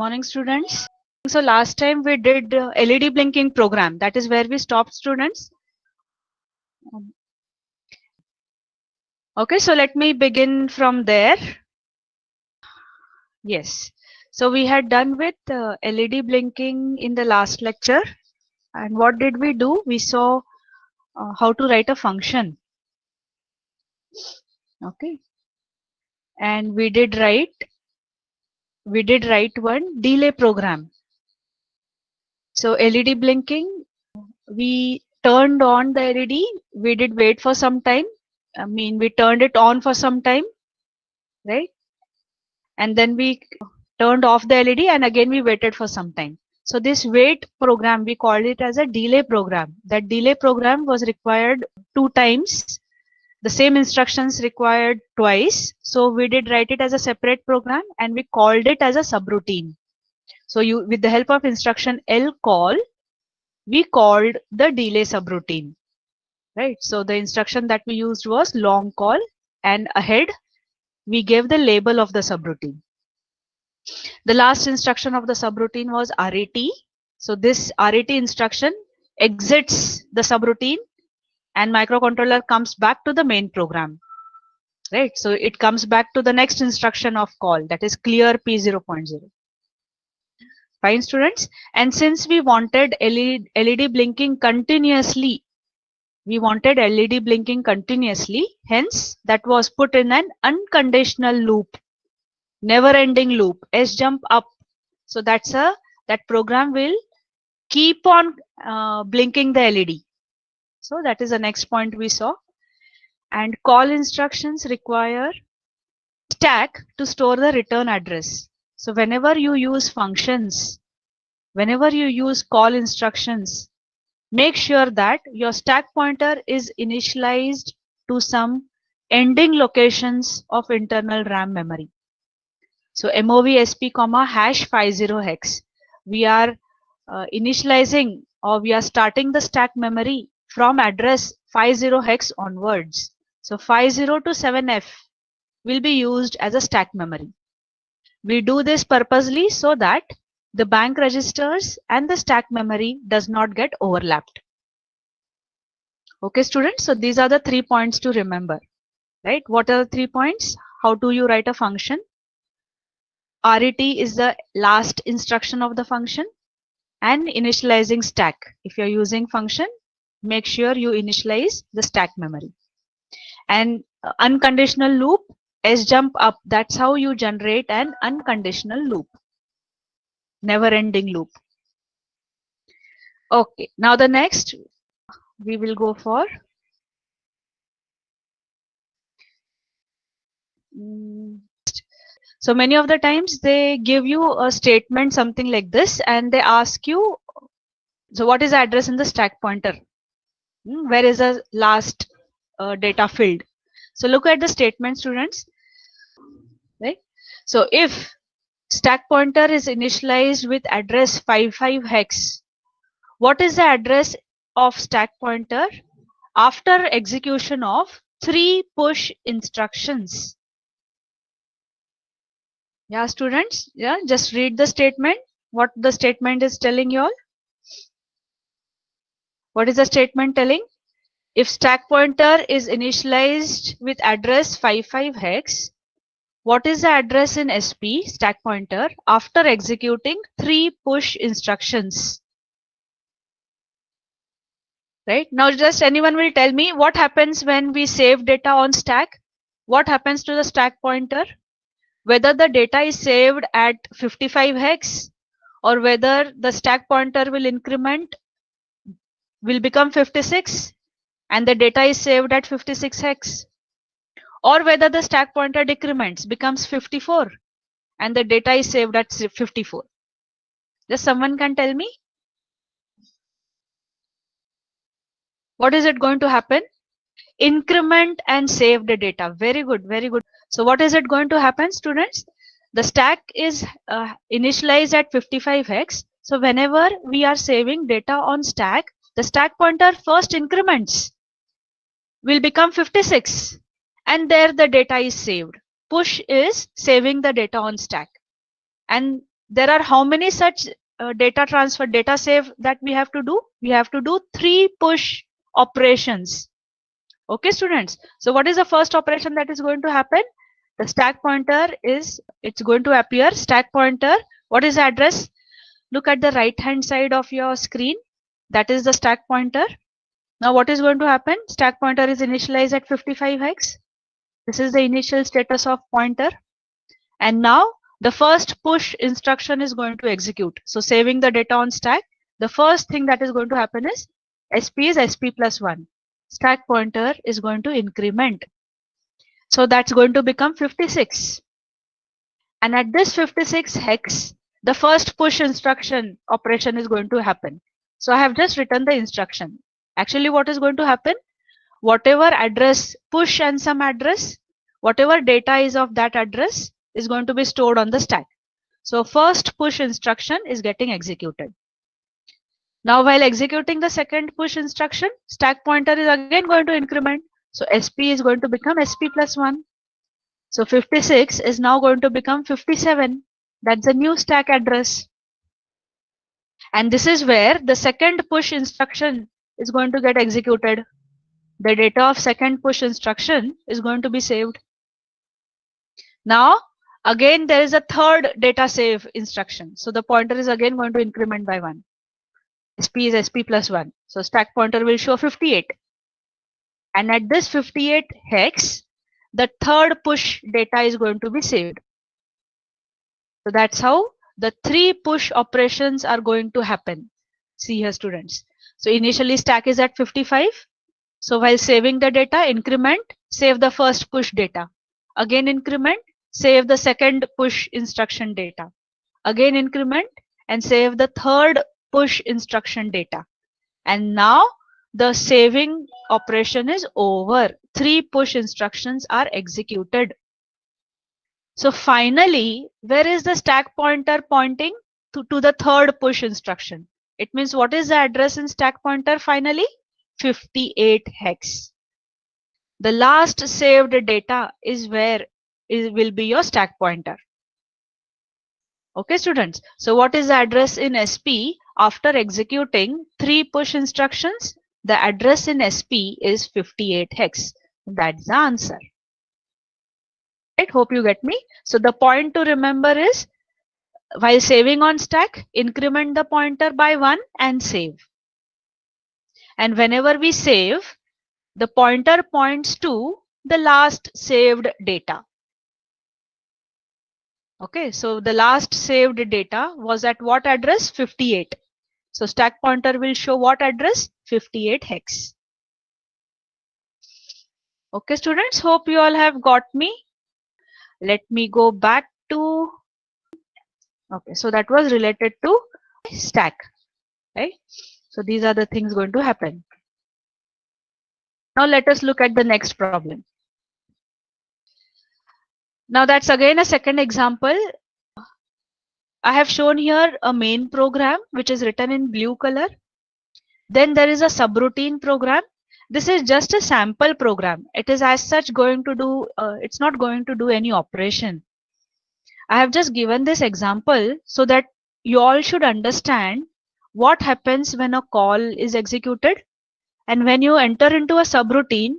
Morning, students. So last time we did LED blinking program. That is where we stopped, students. Okay, so let me begin from there. Yes. So we had done with LED blinking in the last lecture. And what did we do? We saw how to write a function. Okay. And we did write one delay program. So LED blinking, we turned on the LED. We did wait for some time. I mean, we turned it on for some time, right? And then we turned off the LED and again we waited for some time. So this wait program, we called it as a delay program. That delay program was required 2 times. The same instructions required twice. So we did write it as a separate program and we called it as a subroutine. So with the help of instruction lcall, we called the delay subroutine, right? So the instruction that we used was long call, and ahead we gave the label of the subroutine. The last instruction of the subroutine was RET. So this RET instruction exits the subroutine and microcontroller comes back to the main program, right? So it comes back to the next instruction of call, that is clear P0.0. Fine, students. And since we wanted LED blinking continuously, hence that was put in an unconditional loop, never ending loop, sjump up. So that program will keep on blinking the LED. So that is the next point we saw. And call instructions require stack to store the return address. So whenever you use functions, whenever you use call instructions, make sure that your stack pointer is initialized to some ending locations of internal RAM memory. So MOV SP, #50 hex. We are initializing, or we are starting the stack memory from address 50 hex onwards. So 50 to 7F will be used as a stack memory. We do this purposely so that the bank registers and the stack memory does not get overlapped. Okay, students, so these are the 3 points to remember, right? What are the 3 points? How do you write a function? RET is the last instruction of the function, and initializing stack. If you're using function, make sure you initialize the stack memory. And unconditional loop, sjump up. That's how you generate an unconditional loop, never ending loop. Okay, now the next we will go for so many of the times they give you a statement something like this and they ask you, so what is the address in the stack pointer? Where is the last data field? So look at the statement, students, right? So if stack pointer is initialized with address 55 hex, what is the address of stack pointer after execution of 3 push instructions? Yeah, students, yeah, just read the statement. What the statement is telling you all? What is the statement telling? If stack pointer is initialized with address 55 hex, what is the address in SP stack pointer after executing 3 push instructions? Right now, just anyone will tell me what happens when we save data on stack. What happens to the stack pointer? Whether the data is saved at 55 hex or whether the stack pointer will increment, will become 56 and the data is saved at 56 hex, or whether the stack pointer decrements, becomes 54 and the data is saved at 54. Just someone can tell me what is it going to happen? Increment and save the data. Very good, very good. So what is it going to happen, students? The stack is initialized at 55 hex. So whenever we are saving data on stack, the stack pointer first increments, will become 56 and there the data is saved. Push is saving the data on stack and there are how many such data transfer, data save that we have to do? We have to do 3 push operations. Okay, students. So what is the first operation that is going to happen? The stack pointer is, it's going to appear stack pointer. What is the address? Look at the right hand side of your screen. That is the stack pointer. Now what is going to happen? Stack pointer is initialized at 55 hex. This is the initial status of pointer. And now the first push instruction is going to execute. So saving the data on stack, the first thing that is going to happen is SP is SP plus 1. Stack pointer is going to increment. So that's going to become 56. And at this 56 hex, the first push instruction operation is going to happen. So I have just written the instruction. Actually, what is going to happen? Whatever address, push and some address, whatever data is of that address is going to be stored on the stack. So first push instruction is getting executed. Now while executing the second push instruction, stack pointer is again going to increment. So SP is going to become SP plus 1. So 56 is now going to become 57. That's the new stack address. And this is where the second push instruction is going to get executed. The data of second push instruction is going to be saved. Now again there is a third data save instruction. So the pointer is again going to increment by 1. SP is SP plus 1. So stack pointer will show 58. And at this 58 hex, the third push data is going to be saved. So that's how the 3 push operations are going to happen. See here, students. So initially stack is at 55. So while saving the data, increment, save the first push data. Again increment, save the second push instruction data. Again increment and save the third push instruction data. And now the saving operation is over. 3 push instructions are executed. So finally, where is the stack pointer pointing? To the third push instruction. It means what is the address in stack pointer finally? 58 hex. The last saved data is where it will be your stack pointer. Okay, students. So what is the address in SP after executing 3 push instructions? The address in SP is 58 hex. That's the answer. Right? Hope you get me. So the point to remember is while saving on stack, increment the pointer by 1 and save. And whenever we save, the pointer points to the last saved data. Okay, so the last saved data was at what address? 58. So stack pointer will show what address? 58 hex. Okay, students, hope you all have got me. Let me go back to, okay, so that was related to stack, right? So these are the things going to happen. Now let us look at the next problem. Now that's again a second example. I have shown here a main program which is written in blue color. Then there is a subroutine program. This is just a sample program. It is as such going to do, it's not going to do any operation. I have just given this example so that you all should understand what happens when a call is executed. And when you enter into a subroutine,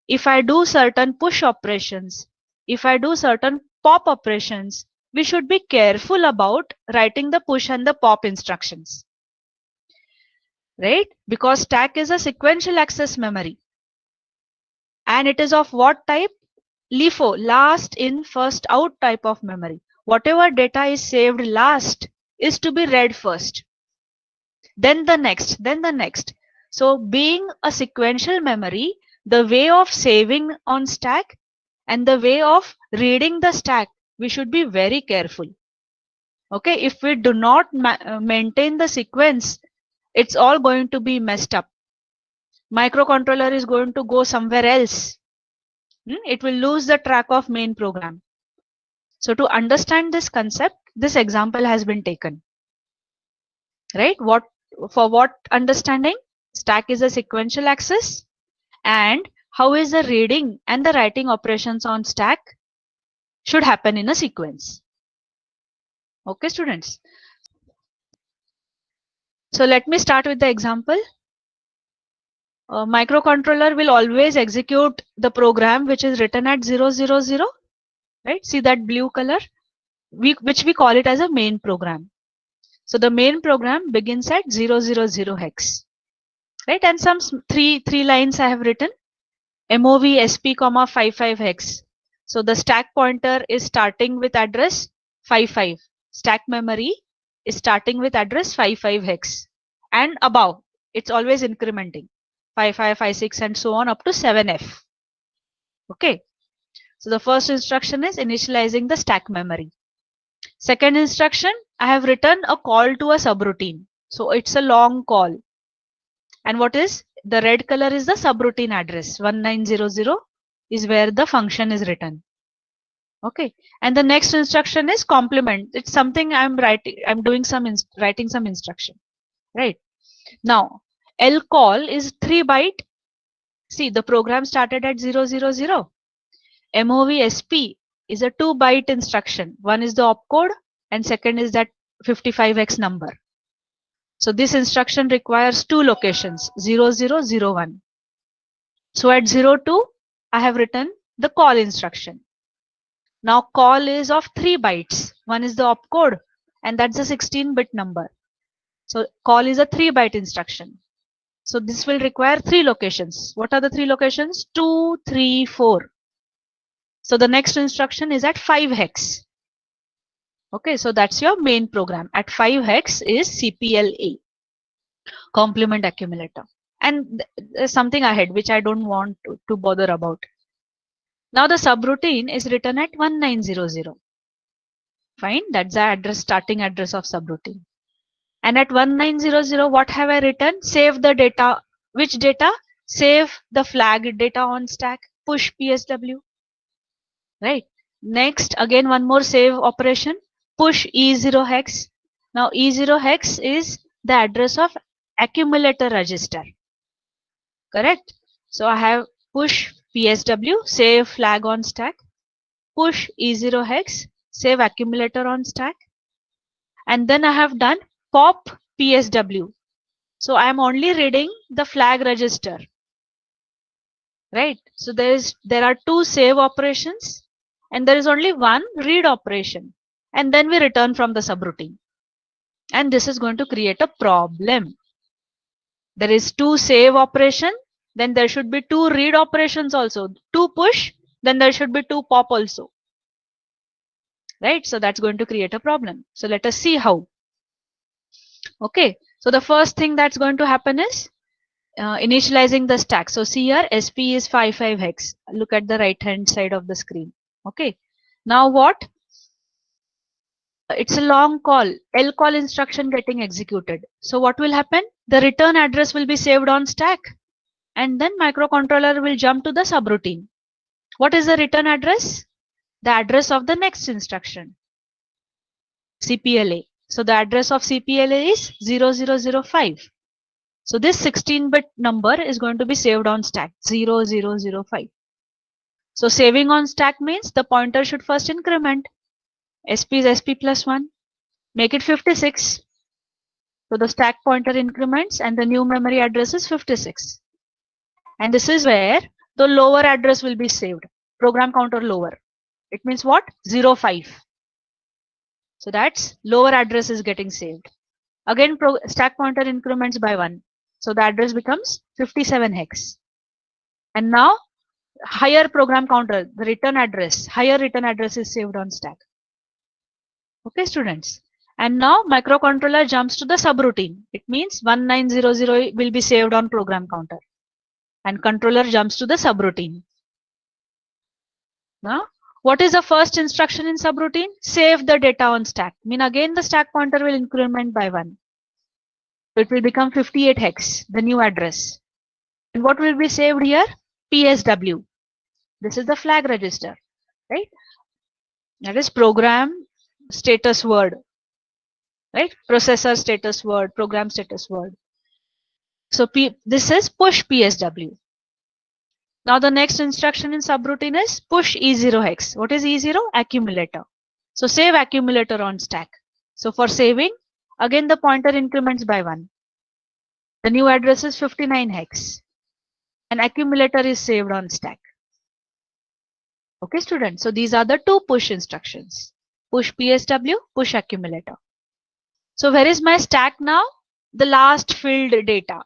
if I do certain push operations, if I do certain pop operations, we should be careful about writing the push and the pop instructions. Right? Because stack is a sequential access memory. And it is of what type? LIFO, last in, first out type of memory. Whatever data is saved last is to be read first. Then the next, then the next. So being a sequential memory, the way of saving on stack and the way of reading the stack, we should be very careful. Okay, if we do not maintain the sequence, it's all going to be messed up. Microcontroller is going to go somewhere else. It will lose the track of main program. So to understand this concept, this example has been taken. Right? For what understanding? Stack is a sequential access, and how is the reading and the writing operations on stack should happen in a sequence. Okay, students. So let me start with the example. A microcontroller will always execute the program which is written at 000, right? See that blue color, which we call it as a main program. So the main program begins at 000 hex, right? And some three lines I have written MOV SP, 55 hex. So the stack pointer is starting with address 55. Stack memory is starting with address 55 hex. And above, it's always incrementing 55, 56 and so on up to 7F. Okay. So the first instruction is initializing the stack memory. Second instruction, I have written a call to a subroutine. So it's a long call. And what is the red color is the subroutine address 1900 is where the function is written. Okay. And the next instruction is complement. It's something I'm writing. I'm doing some writing some instruction. Right. Now lcall is 3 byte. See the program started at 000. MOV SP is a 2 byte instruction. One is the opcode and second is that 55x number. So this instruction requires two locations 0001. So at 02 I have written the call instruction. Now call is of 3 bytes. One is the opcode and that's a 16-bit number. So call is a 3 byte instruction. So this will require 3 locations. What are the 3 locations? 2, 3, 4. So the next instruction is at 5 hex. Okay, so that's your main program. At 5 hex is CPLA, complement accumulator. And there's something ahead which I don't want to bother about. Now the subroutine is written at 1900. Fine, that's the address, starting address of subroutine. And at 1900, what have I written? Save the data. Which data? Save the flag data on stack, push PSW. Right. Next, again, one more save operation, push E0 hex. Now E0 hex is the address of accumulator register. Correct. So I have push PSW, save flag on stack, push E0 hex, save accumulator on stack. And then I have done pop PSW. So I am only reading the flag register. Right. So there are two save operations and there is only one read operation. And then we return from the subroutine. And this is going to create a problem. There is two save operation, then there should be two read operations also. Two push, then there should be two pop also. Right. So that's going to create a problem. So let us see how. Okay. So the first thing that's going to happen is initializing the stack. So see here SP is 55 hex. Look at the right hand side of the screen. Okay. Now what? It's a long call. Lcall instruction getting executed. So what will happen? The return address will be saved on stack and then microcontroller will jump to the subroutine. What is the return address? The address of the next instruction. CPLA. So the address of CPLA is 0005. So this 16-bit number is going to be saved on stack 0005. So saving on stack means the pointer should first increment. SP is SP plus 1. Make it 56. So the stack pointer increments and the new memory address is 56. And this is where the lower address will be saved. Program counter lower. It means what? 05. So that's lower address is getting saved. Again, stack pointer increments by 1. So the address becomes 57 hex. And now higher program counter, the return address, higher return address is saved on stack. Okay, students. And now microcontroller jumps to the subroutine. It means 1900 will be saved on program counter. And controller jumps to the subroutine. Now, what is the first instruction in subroutine? Save the data on stack. Mean again the stack pointer will increment by 1. So it will become 58 hex, the new address. And what will be saved here? PSW. This is the flag register, right? That is program status word, right? Processor status word, program status word. So this is push PSW. Now the next instruction in subroutine is push E0 hex. What is E0? Accumulator. So save accumulator on stack. So for saving, again the pointer increments by 1. The new address is 59 hex. An accumulator is saved on stack. Okay, students. So these are the two push instructions. Push PSW, push accumulator. So where is my stack now? The last filled data.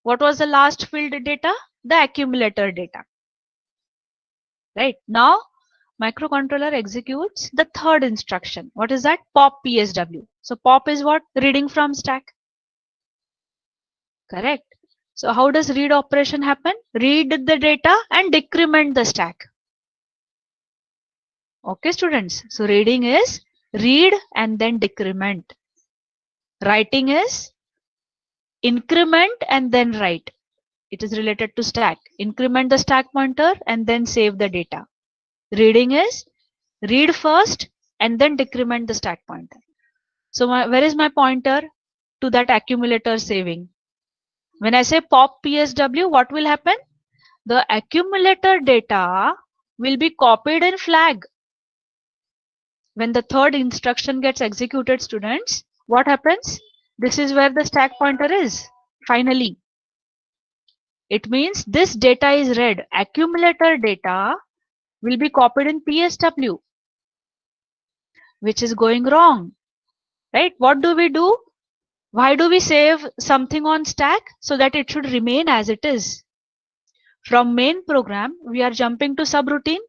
What was the last filled data? The accumulator data. Right. Now microcontroller executes the third instruction. What is that? Pop PSW. So pop is what? Reading from stack. Correct. So how does read operation happen? Read the data and decrement the stack. Okay, students. So reading is read and then decrement. Writing is increment and then write. It is related to stack. Increment the stack pointer and then save the data. Reading is read first and then decrement the stack pointer. So where is my pointer to that accumulator saving? When I say pop PSW, what will happen? The accumulator data will be copied in flag. When the third instruction gets executed, students, what happens? This is where the stack pointer is. Finally, it means this data is read. Accumulator data will be copied in PSW, which is going wrong. Right? What do? Why do we save something on stack? So that it should remain as it is. From main program, we are jumping to subroutine.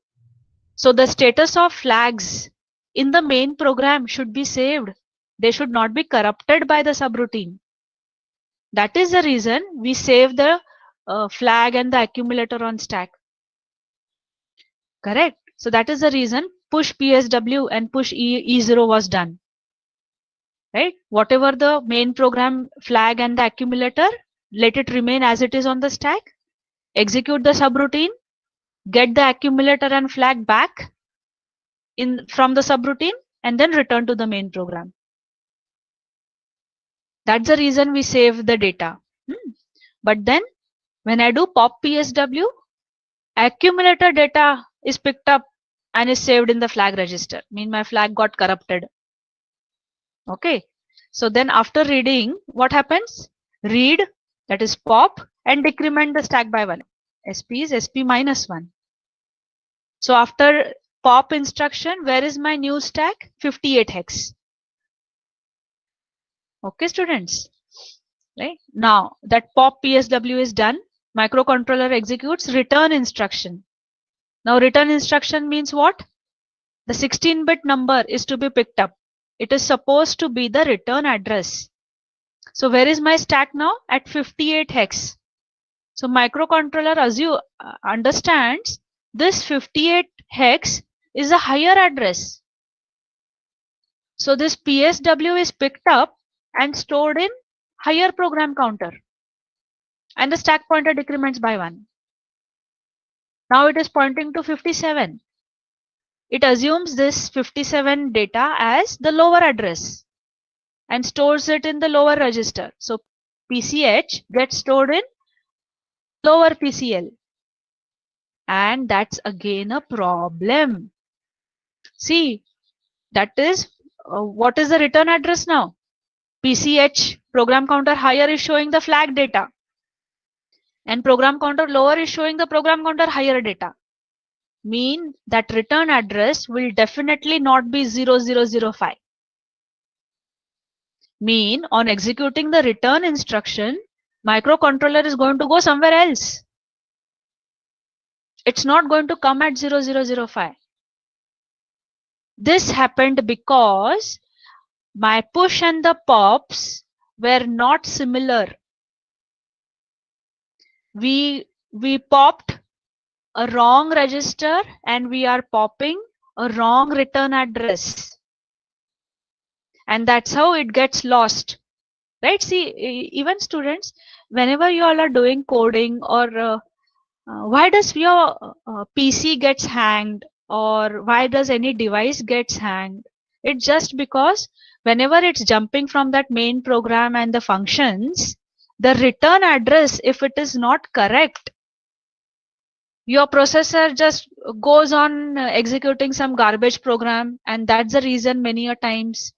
So the status of flags in the main program should be saved. They should not be corrupted by the subroutine. That is the reason we save the flag and the accumulator on stack. Correct. So that is the reason push PSW and push E0 was done. Right? Whatever the main program flag and the accumulator, let it remain as it is on the stack. Execute the subroutine, get the accumulator and flag back from the subroutine, and then return to the main program. That's the reason we save the data. But then when I do pop PSW, accumulator data is picked up and is saved in the flag register. Mean my flag got corrupted. Okay. So then after reading, what happens? Read, that is pop, and decrement the stack by 1. SP is SP minus 1. So after pop instruction, where is my new stack? 58 hex. Okay, students. Right now that pop PSW is done, microcontroller executes return instruction. Now return instruction means what? The 16-bit number is to be picked up. It is supposed to be the return address. So where is my stack now? At 58 hex. So microcontroller understands this 58 hex is a higher address. So this PSW is picked up and stored in higher program counter. And the stack pointer decrements by 1. Now it is pointing to 57. It assumes this 57 data as the lower address and stores it in the lower register. So PCH gets stored in lower PCL. And that's again a problem. See, that is what is the return address now? PCH program counter higher is showing the flag data. And program counter lower is showing the program counter higher data. Mean that return address will definitely not be 0005. Mean on executing the return instruction, microcontroller is going to go somewhere else. It's not going to come at 0005. This happened because my push and the pops were not similar. We popped a wrong register and we are popping a wrong return address. And that's how it gets lost. Right? See, even students, whenever you all are doing coding or why does your PC gets hanged or why does any device gets hanged? It's just because whenever it's jumping from that main program and the functions, the return address, if it is not correct, your processor just goes on executing some garbage program, and that's the reason many a times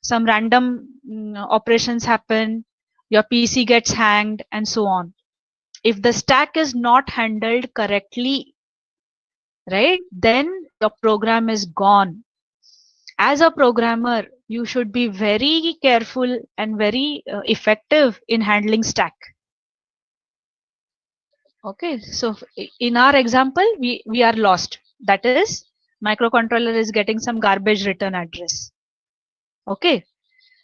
some random operations happen, your PC gets hanged, and so on. If the stack is not handled correctly, right, then your program is gone. As a programmer, you should be very careful and very effective in handling stack. Okay, so in our example, we are lost. That is, microcontroller is getting some garbage return address. Okay,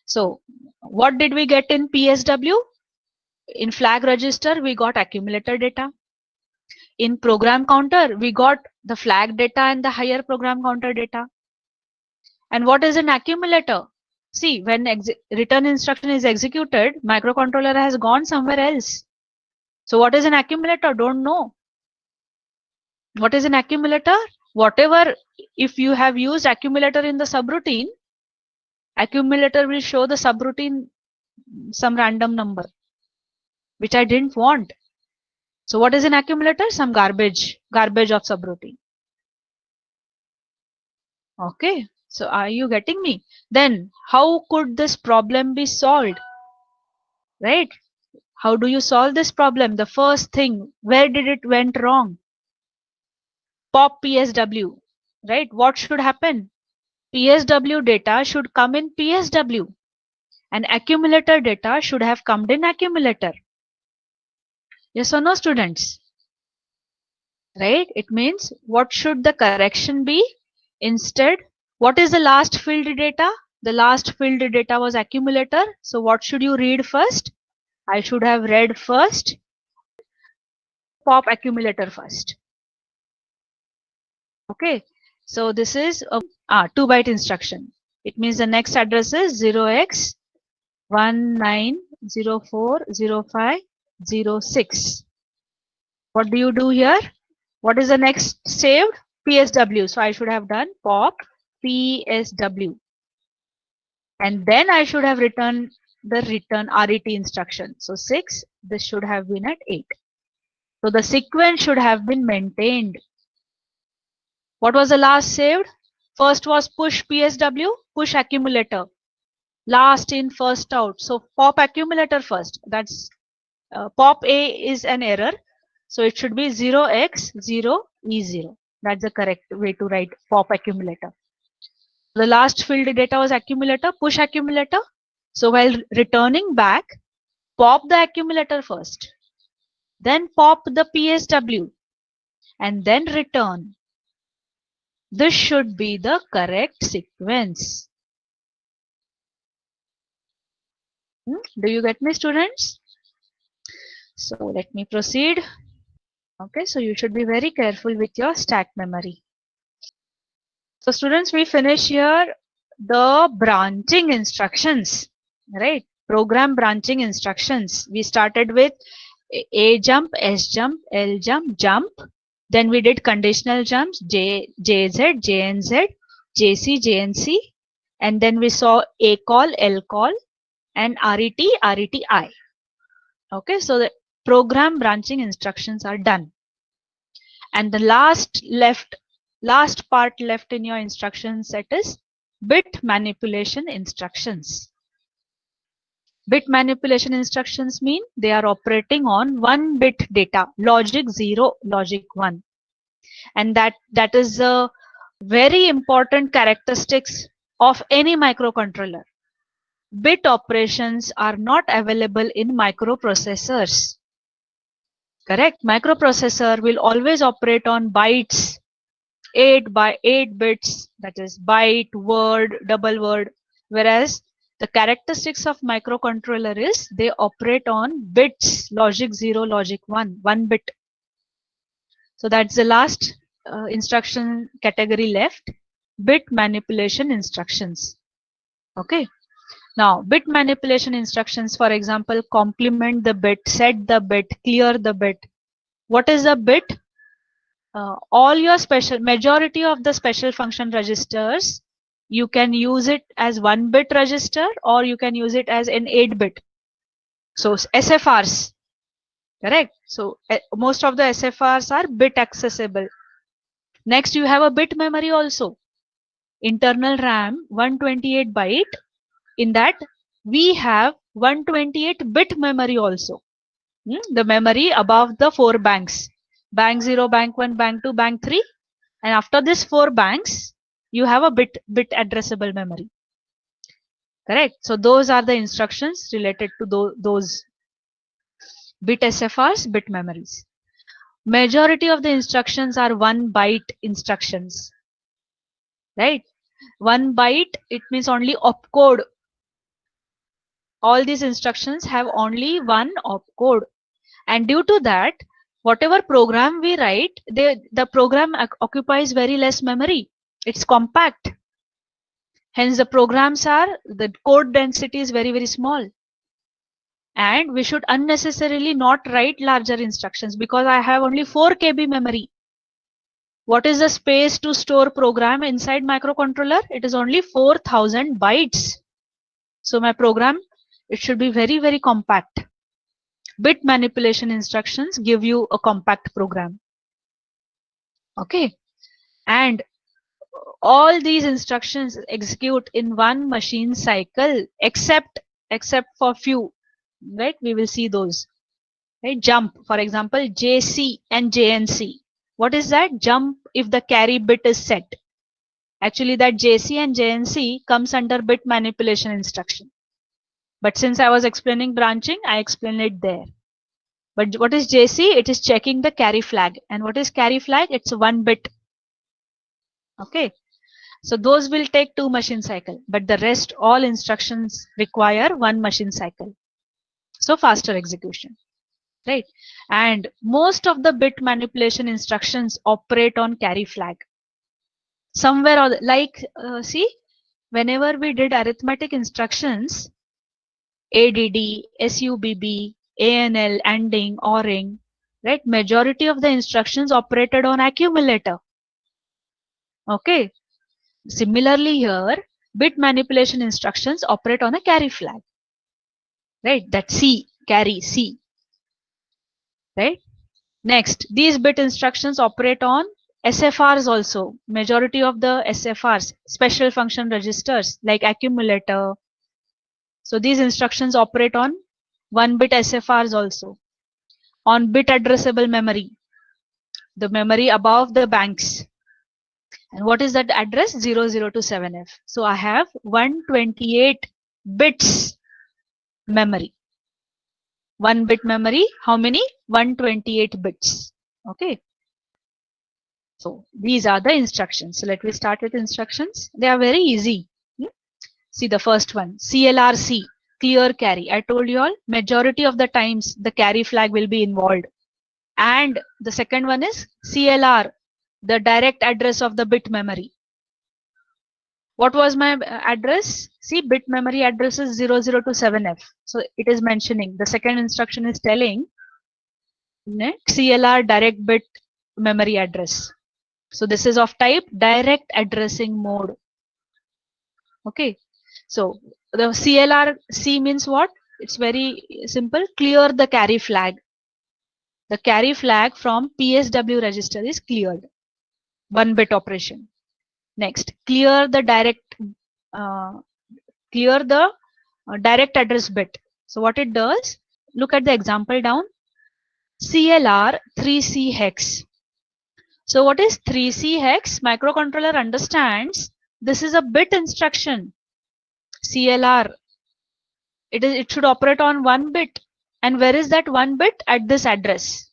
so what did we get in PSW? In flag register, we got accumulator data. In program counter, we got the flag data and the higher program counter data. And what is an accumulator? See, when return instruction is executed, microcontroller has gone somewhere else. So what is an accumulator? Don't know. What is an accumulator? Whatever, if you have used accumulator in the subroutine, accumulator will show the subroutine some random number, which I didn't want. So what is an accumulator? Some garbage of subroutine. Okay, so are you getting me? Then how could this problem be solved? Right? How do you solve this problem? The first thing, where did it went wrong? Pop PSW, right? What should happen? PSW data should come in PSW and accumulator data should have come in accumulator. Yes or no, students? Right? It means what should the correction be? Instead, what is the last filled data? The last filled data was accumulator. So what should you read first? I should have read first pop accumulator first. Okay, so this is a 2-byte instruction. It means the next address is 0x19040506. What do you do here? What is the next saved? PSW. So I should have done pop PSW. And then I should have written the return RET instruction. So 6, this should have been at 8. So the sequence should have been maintained. What was the last saved? First was push PSW, push accumulator. Last in, first out. So pop accumulator first. That's pop A is an error. So it should be 0x0E0. That's the correct way to write pop accumulator. The last filled data was accumulator, push accumulator. So while returning back, pop the accumulator first. Then pop the PSW. And then return. This should be the correct sequence. Do you get me, students? So let me proceed. Okay, so you should be very careful with your stack memory. So students, we finish here the branching instructions, right? Program branching instructions. We started with A jump, S jump, L jump, jump. Then we did conditional jumps, JZ, JNZ, JC, JNC. And then we saw A call, L call, and RET, RETI. Okay, so the program branching instructions are done. And the last part left in your instruction set is bit manipulation instructions. Bit manipulation instructions mean they are operating on 1-bit data, logic 0, logic 1. And that is a very important characteristics of any microcontroller. Bit operations are not available in microprocessors. Correct? Microprocessor will always operate on bytes, 8 by 8 bits, that is byte, word, double word, whereas the characteristics of microcontroller is they operate on bits, logic 0, logic 1, 1 bit. So that's the last instruction category left, bit manipulation instructions. Okay. Now, bit manipulation instructions, for example, complement the bit, set the bit, clear the bit. What is a bit? All your majority of the special function registers, you can use it as 1-bit register or you can use it as an 8-bit. So SFRs, correct? So most of the SFRs are bit accessible. Next, you have a bit memory also. Internal RAM 128 byte In that we have 128-bit memory also. The memory above the 4 banks. Bank 0, Bank 1, Bank 2, Bank 3. And after this 4 banks, you have a bit addressable memory. Correct. So those are the instructions related to those bit SFRs, bit memories. Majority of the instructions are 1 byte instructions. Right? 1 byte, it means only opcode. All these instructions have only one opcode. And due to that, whatever program we write, the program occupies very less memory. It's compact. Hence the code density is very, very small. And we should unnecessarily not write larger instructions because I have only 4 KB memory. What is the space to store program inside microcontroller? It is only 4000 bytes. So my program, it should be very, very compact. Bit manipulation instructions give you a compact program. Okay. And all these instructions execute in one machine cycle, except for few, right? We will see those. Right? Jump, for example, JC and JNC. What is that? Jump if the carry bit is set. Actually, that JC and JNC comes under bit manipulation instruction. But since I was explaining branching, I explained it there. But what is JC? It is checking the carry flag. And what is carry flag? It's 1 bit. Okay. So those will take 2 machine cycle, but the rest all instructions require 1 machine cycle. So faster execution, right? And most of the bit manipulation instructions operate on carry flag. Somewhere or like, see, whenever we did arithmetic instructions, ADD, SUBB, ANL, ANDing, ORing, right? Majority of the instructions operated on accumulator. Okay. Similarly here, bit manipulation instructions operate on a carry flag. Right? That C, carry C. Right? Next, these bit instructions operate on SFRs also. Majority of the SFRs, special function registers like accumulator. So these instructions operate on 1 bit SFRs also. On bit addressable memory, the memory above the banks. And what is that address? 00 to 7F. So I have 128 bits memory. 1 bit memory, how many? 128 bits. Okay. So these are the instructions. So let me start with instructions. They are very easy. See the first one, CLRC, clear carry. I told you all, majority of the times the carry flag will be involved. And the second one is CLR, the direct address of the bit memory. What was my address? See, bit memory address is 00 to 7F. So it is mentioning, the second instruction is telling CLR direct bit memory address. So this is of type direct addressing mode. Okay. So the CLRC means what? It's very simple. Clear the carry flag. The carry flag from PSW register is cleared. 1 bit operation. Next, clear the direct address bit. So what it does, look at the example down. CLR 3C hex. So what is 3C hex? Microcontroller understands this is a bit instruction. CLR. It should operate on 1 bit. And where is that 1 bit? At this address.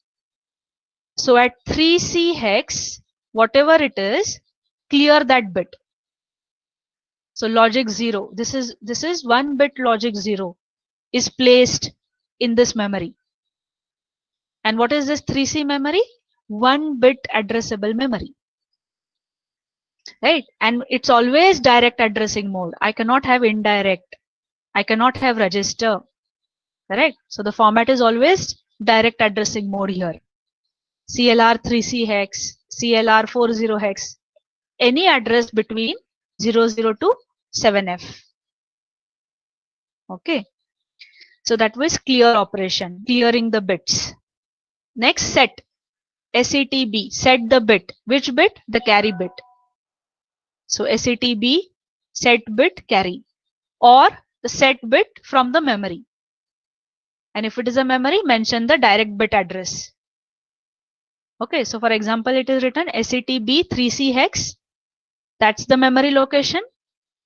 So at 3C hex, whatever it is, clear that bit. So logic 0. This is 1 bit logic 0 is placed in this memory. And what is this 3C memory? 1 bit addressable memory. Right? And it's always direct addressing mode. I cannot have indirect. I cannot have register. Correct? So the format is always direct addressing mode here. CLR 3C hex, CLR 40 hex, any address between 00 to 7F. Okay. So that was clear operation, clearing the bits. Next, set. SETB, set the bit. Which bit? The carry bit. So SETB, set bit carry. Or the set bit from the memory. And if it is a memory, mention the direct bit address. Okay, so for example, it is written SETB 3C hex. That's the memory location,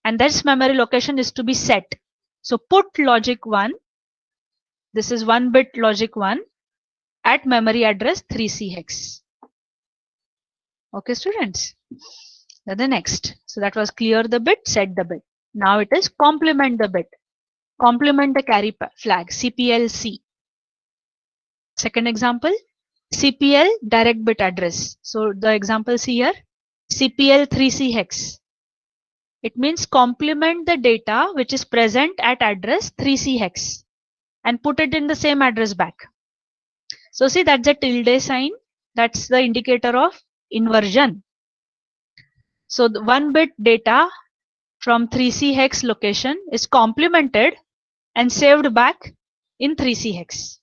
and this memory location is to be set. So put logic 1. This is 1 bit logic 1 at memory address 3C hex. Okay, students. Then the next. So that was clear the bit, set the bit. Now it is complement the bit. Complement the carry flag, CPLC. Second example, CPL direct bit address. So the examples here, CPL 3C hex. It means complement the data which is present at address 3C hex and put it in the same address back. So see, that's a tilde sign. That's the indicator of inversion. So the 1 bit data from 3C hex location is complemented and saved back in 3C hex.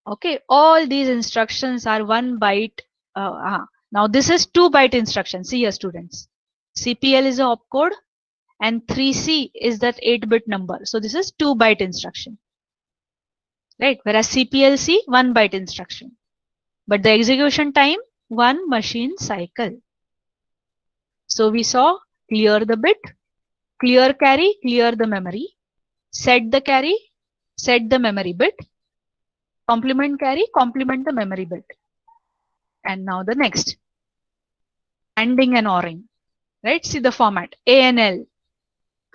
Okay, all these instructions are 1 byte. Now this is 2 byte instruction. See here, students. CPL is a opcode and 3C is that 8-bit number. So this is 2 byte instruction. Right? Whereas CPLC 1 byte instruction. But the execution time 1 machine cycle. So we saw clear the bit, clear carry, clear the memory, set the carry, set the memory bit, complement carry, complement the memory bit. And now the next. ANDing and ORing. Right? See the format. ANL.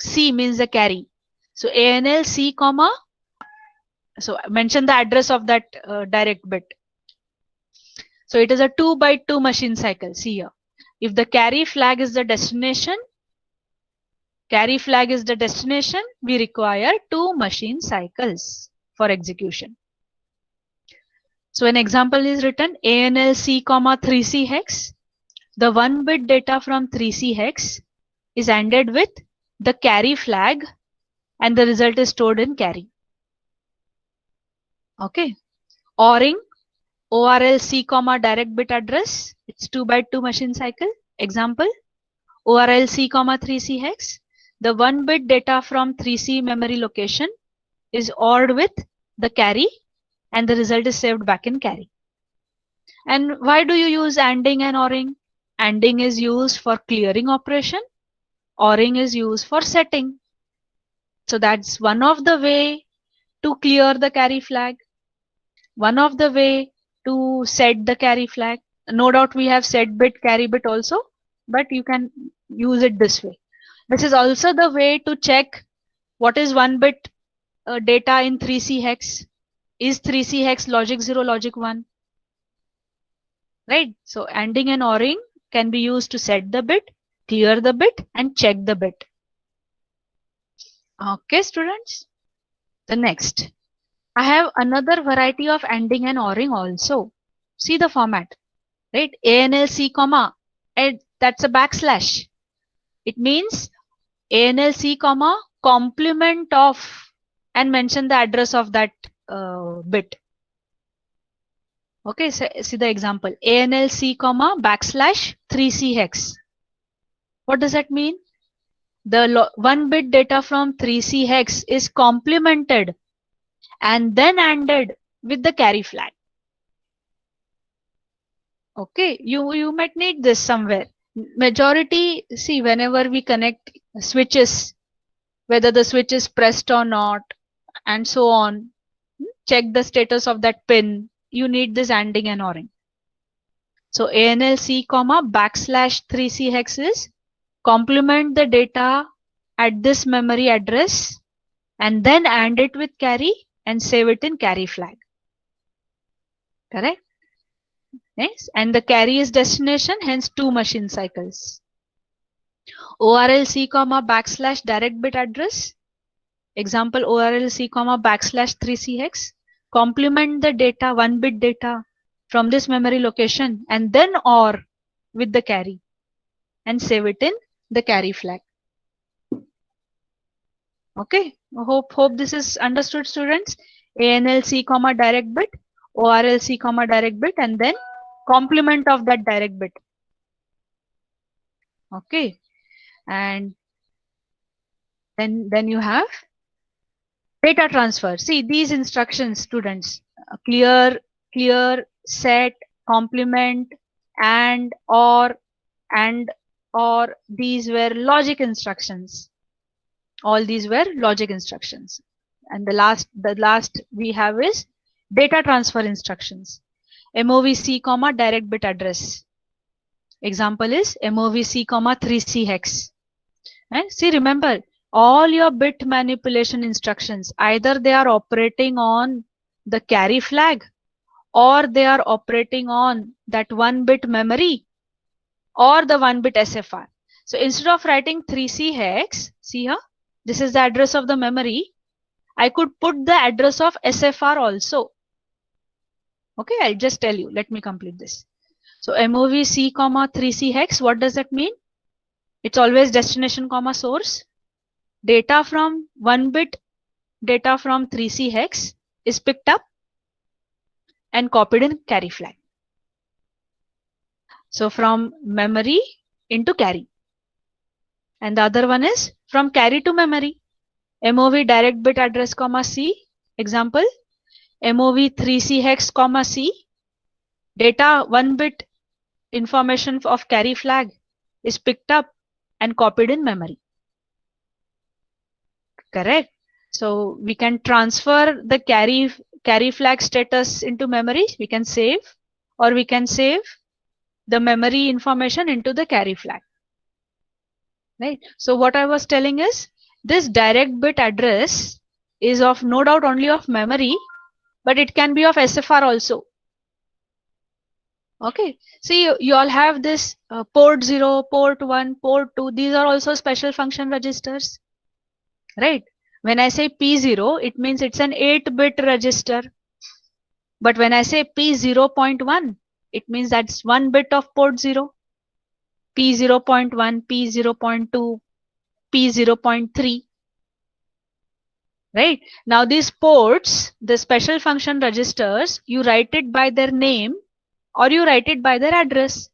C means the carry. So ANL C comma. So mention the address of that direct bit. So it is a 2 by 2 machine cycle. See here. If the carry flag is the destination, we require 2 machine cycles for execution. So an example is written ANL C comma 3C hex. The 1 bit data from 3C hex is ANDed with the carry flag and the result is stored in carry. Okay. ORing ORL C comma direct bit address. It's 2 by 2 machine cycle. Example ORL C comma 3C hex. The 1 bit data from 3C memory location is ORed with the carry and the result is saved back in carry. And why do you use ANDing and ORing? ANDing is used for clearing operation. ORing is used for setting. So that's one of the way to clear the carry flag. One of the way to set the carry flag. No doubt we have set bit, carry bit also, but you can use it this way. This is also the way to check what is 1 bit data in 3C hex. Is 3C hex logic 0, logic 1? Right? So ANDing and ORing can be used to set the bit, clear the bit, and check the bit. Okay, students. The next. I have another variety of ANDing and ORing also. See the format. Right? ANL C comma, and that's a backslash. It means ANL C comma complement of and mention the address of that bit. Okay, so see the example. ANL C comma backslash 3C hex. What does that mean? The 1 bit data from 3C hex is complemented and then ANDed with the carry flag. Okay, you might need this somewhere. Majority, see, whenever we connect switches, whether the switch is pressed or not, and so on, check the status of that pin. You need this ANDing and ORing. So ANL C comma backslash 3C hex is complement the data at this memory address and then AND it with carry and save it in carry flag. Correct? Yes. And the carry is destination, hence 2 machine cycles. ORL C comma backslash direct bit address. Example ORL C comma backslash 3C hex. Complement the data, 1 bit data from this memory location and then OR with the carry and save it in the carry flag. Okay, hope this is understood, students. ANL C comma direct bit, ORL C comma direct bit, and then complement of that direct bit. Okay, and Then you have data transfer. See these instructions, students: clear, set, complement, and or these were logic instructions. All these were logic instructions. And the last we have is data transfer instructions. MOVC comma direct bit address. Example is MOVC comma 3C hex. And see, remember, all your bit manipulation instructions, either they are operating on the carry flag or they are operating on that 1-bit memory or the 1-bit SFR. So instead of writing 3C hex, see here, this is the address of the memory. I could put the address of SFR also. Okay, I'll just tell you. Let me complete this. So MOVC comma 3C hex, what does that mean? It's always destination comma source. Data from 1-bit data from 3C hex is picked up and copied in carry flag. So from memory into carry. And the other one is from carry to memory. MOV direct bit address comma C. Example, MOV 3C hex comma C. Data 1-bit information of carry flag is picked up and copied in memory. Correct. So we can transfer the carry flag status into memory. We can save, or we can save the memory information into the carry flag. Right. So what I was telling is this direct bit address is of no doubt only of memory, but it can be of SFR also. Okay. See, you all have this port 0, port 1, port 2. These are also special function registers. Right. When I say P0, it means it's an 8-bit register. But when I say P0.1, it means that's 1 bit of port 0. P0.1, P0.2, P0.3. Right. Now these ports, the special function registers, you write it by their name or you write it by their address.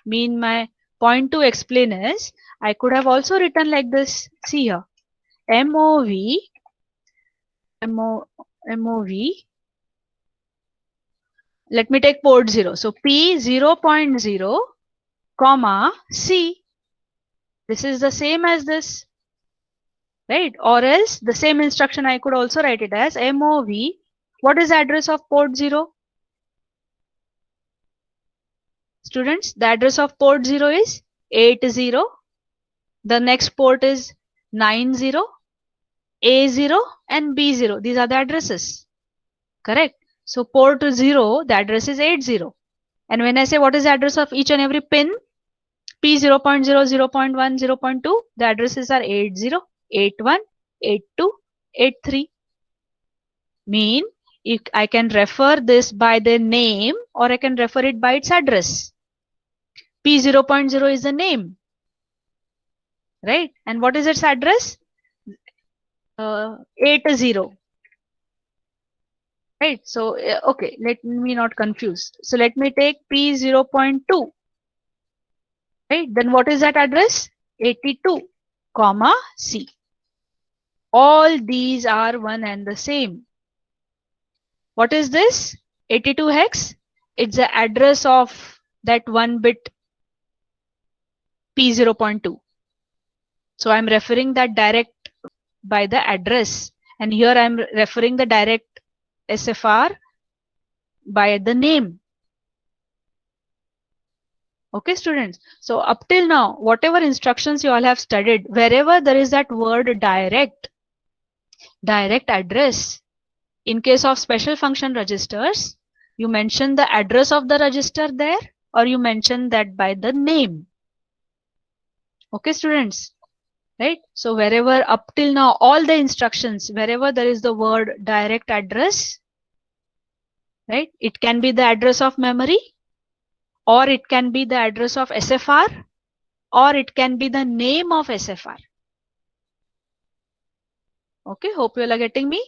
My point to explain is, I could have also written like this. See here. MOV, let me take port 0. So P0.0, comma C. This is the same as this. Right? Or else the same instruction I could also write it as MOV. What is the address of port 0? Students, the address of port 0 is 80. The next port is 90, A0 and B0. These are the addresses. Correct. So port 0, the address is 80. And when I say what is the address of each and every pin, P0.0, 0.1, 0.2, the addresses are 80, 81, 82, 83. Mean, I can refer this by the name or I can refer it by its address. P0.0 is the name. Right? And what is its address? 80. Right? So, okay, let me not confuse. So, let me take P0.2. Right? Then what is that address? 82, comma C. All these are one and the same. What is this? 82 hex. It's the address of that 1-bit P0.2. So I'm referring that direct by the address. And here I'm referring the direct SFR by the name. Okay, students. So up till now, whatever instructions you all have studied, wherever there is that word direct address, in case of special function registers, you mention the address of the register there or you mention that by the name. Okay, students. Right? So wherever up till now, all the instructions, wherever there is the word direct address, right? It can be the address of memory or it can be the address of SFR or it can be the name of SFR. Okay, hope you are getting me.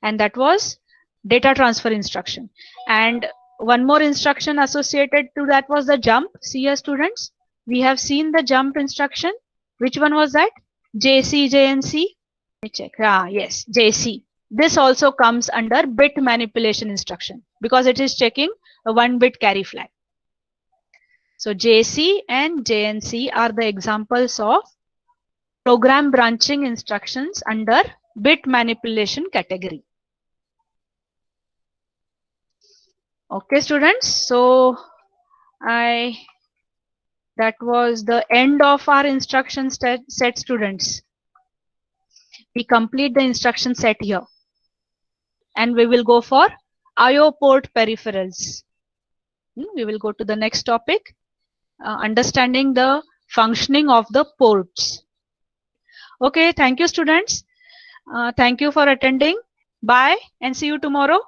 And that was data transfer instruction. And one more instruction associated to that was the jump. See here, students, we have seen the jump instruction. Which one was that? JC, JNC. Let me check. Yes, JC. This also comes under bit manipulation instruction because it is checking a 1-bit carry flag. So JC and JNC are the examples of program branching instructions under bit manipulation category. Okay, students. So that was the end of our instruction set, students. We complete the instruction set here. And we will go for IO port peripherals. We will go to the next topic, understanding the functioning of the ports. Okay, thank you, students. Thank you for attending. Bye and see you tomorrow.